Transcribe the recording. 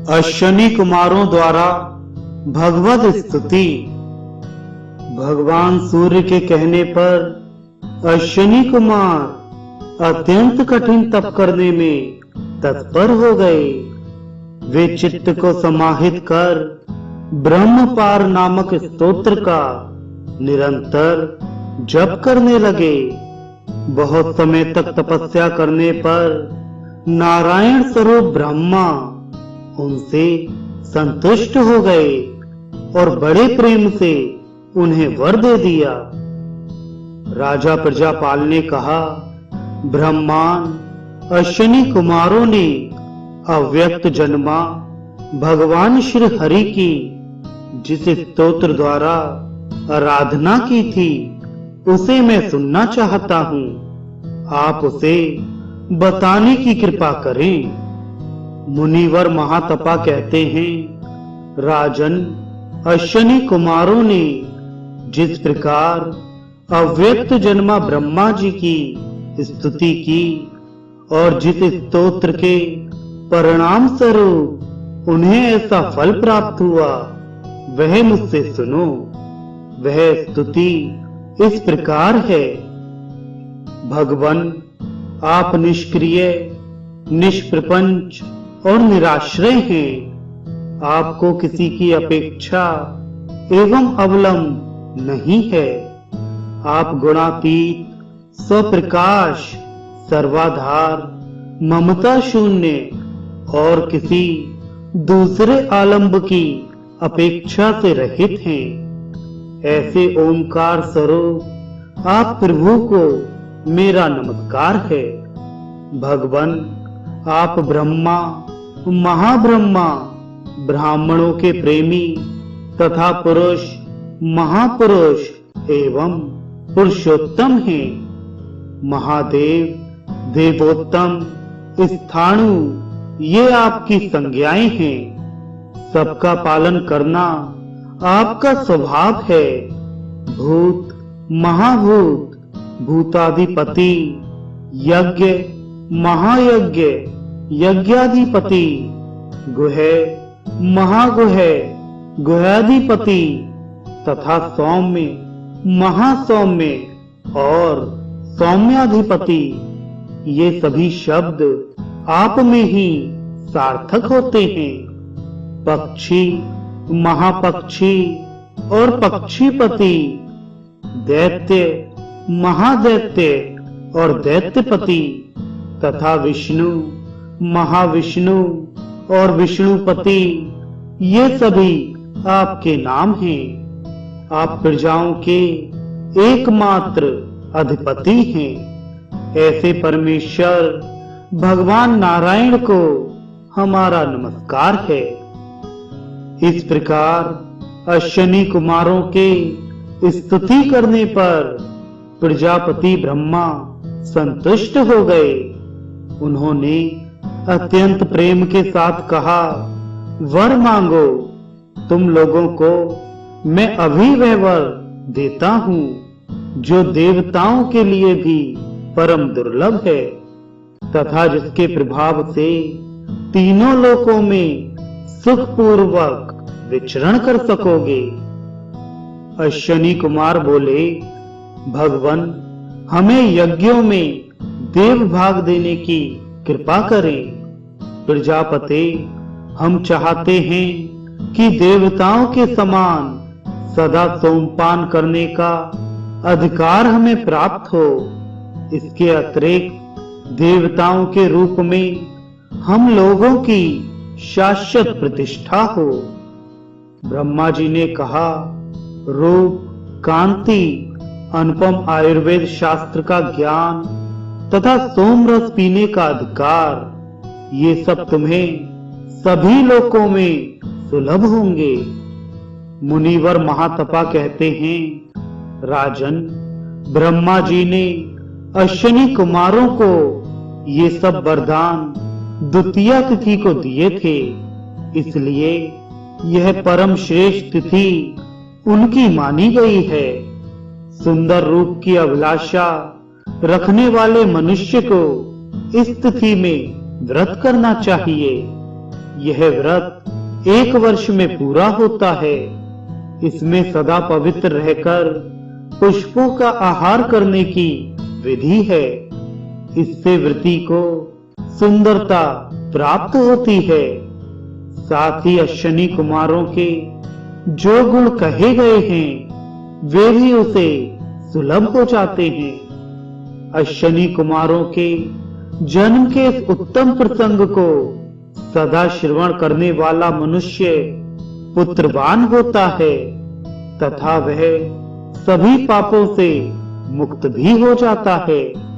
अश्विनी कुमारों द्वारा भगवद स्तुति। भगवान सूर्य के कहने पर अश्विनी कुमार अत्यंत कठिन तप करने में तत्पर हो गए। वे चित्त को समाहित कर ब्रह्मपार नामक स्तोत्र का निरंतर जप करने लगे। बहुत समय तक तपस्या करने पर नारायण स्वरूप ब्रह्मा उनसे संतुष्ट हो गए और बड़े प्रेम से उन्हें वर दे दिया। राजा प्रजापाल ने कहा, ब्रह्मान अश्विनी कुमारों ने अव्यक्त जन्मा भगवान श्री हरि की जिस स्तोत्र द्वारा आराधना की थी उसे मैं सुनना चाहता हूँ। आप उसे बताने की कृपा करें। मुनिवर महातपा कहते हैं, राजन अश्विनी कुमारों ने जिस प्रकार अव्यक्त जन्मा ब्रह्मा जी की स्तुति की और जिस स्तोत्र के परिणाम स्वरूप उन्हें ऐसा फल प्राप्त हुआ, वह मुझसे सुनो। वह स्तुति इस प्रकार है, भगवन आप निष्क्रिय, निष्प्रपंच और निराश्रय हैं। आपको किसी की अपेक्षा एवं अवलंब नहीं है। आप गुणातीत, स्वप्रकाश, सर्वाधार, ममता शून्य और किसी दूसरे आलंब की अपेक्षा से रहित हैं। ऐसे ओंकार स्वरूप आप प्रभु को मेरा नमस्कार है। भगवन आप ब्रह्मा, महाब्रह्मा, ब्राह्मणों के प्रेमी तथा पुरुष, महापुरुष एवं पुरुषोत्तम हैं। महादेव, देवोत्तम, स्थाणु ये आपकी संज्ञाएं हैं। सबका पालन करना आपका स्वभाव है। भूत, महाभूत, भूताधिपति, यज्ञ, महायज्ञ, यज्ञाधिपति, गुह, महागुह, गुहाधिपति तथा सौम्य, महासौम्य और सौम्याधिपति, ये सभी शब्द आप में ही सार्थक होते हैं। पक्षी, महापक्षी और पक्षीपति, दैत्य, महादैत्य और दैत्यपति तथा विष्णु, महाविष्णु और विष्णुपति, ये सभी आपके नाम हैं। आप प्रजाओं के एकमात्र अधिपति हैं। ऐसे परमेश्वर भगवान नारायण को हमारा नमस्कार है। इस प्रकार अश्विनी कुमारों के स्तुति करने पर प्रजापति ब्रह्मा संतुष्ट हो गए। उन्होंने अत्यंत प्रेम के साथ कहा, वर मांगो। तुम लोगों को मैं अभी वह वर देता हूँ जो देवताओं के लिए भी परम दुर्लभ है तथा जिसके प्रभाव से तीनों लोकों में सुखपूर्वक विचरण कर सकोगे। अश्विनी कुमार बोले, भगवन हमें यज्ञों में देव भाग देने की कृपा करें। प्रजापते, हम चाहते हैं कि देवताओं के समान सदा सोमपान करने का अधिकार हमें प्राप्त हो। इसके अतिरिक्त देवताओं के रूप में हम लोगों की शाश्वत प्रतिष्ठा हो। ब्रह्मा जी ने कहा, रूप, कांति, अनुपम आयुर्वेद शास्त्र का ज्ञान तथा सोम रस पीने का अधिकार, ये सब तुम्हें सभी लोकों में सुलभ होंगे। मुनिवर महातपा कहते हैं, राजन ब्रह्मा जी ने अश्विनी कुमारों को ये सब वरदान द्वितीया तिथि को दिए थे। इसलिए यह परम श्रेष्ठ तिथि उनकी मानी गई है। सुंदर रूप की अभिलाषा रखने वाले मनुष्य को इस तिथि में व्रत करना चाहिए। यह व्रत 1 वर्ष में पूरा होता है। इसमें सदा पवित्र रहकर पुष्पों का आहार करने की विधि है। इससे व्रती को सुंदरता प्राप्त होती है। साथ ही अश्विनी कुमारों के जो गुण कहे गए हैं वे भी उसे सुलभ हो जाते हैं। अश्विनी कुमारों के जन्म के इस उत्तम प्रसंग को सदा श्रवण करने वाला मनुष्य पुत्रवान होता है तथा वह सभी पापों से मुक्त भी हो जाता है।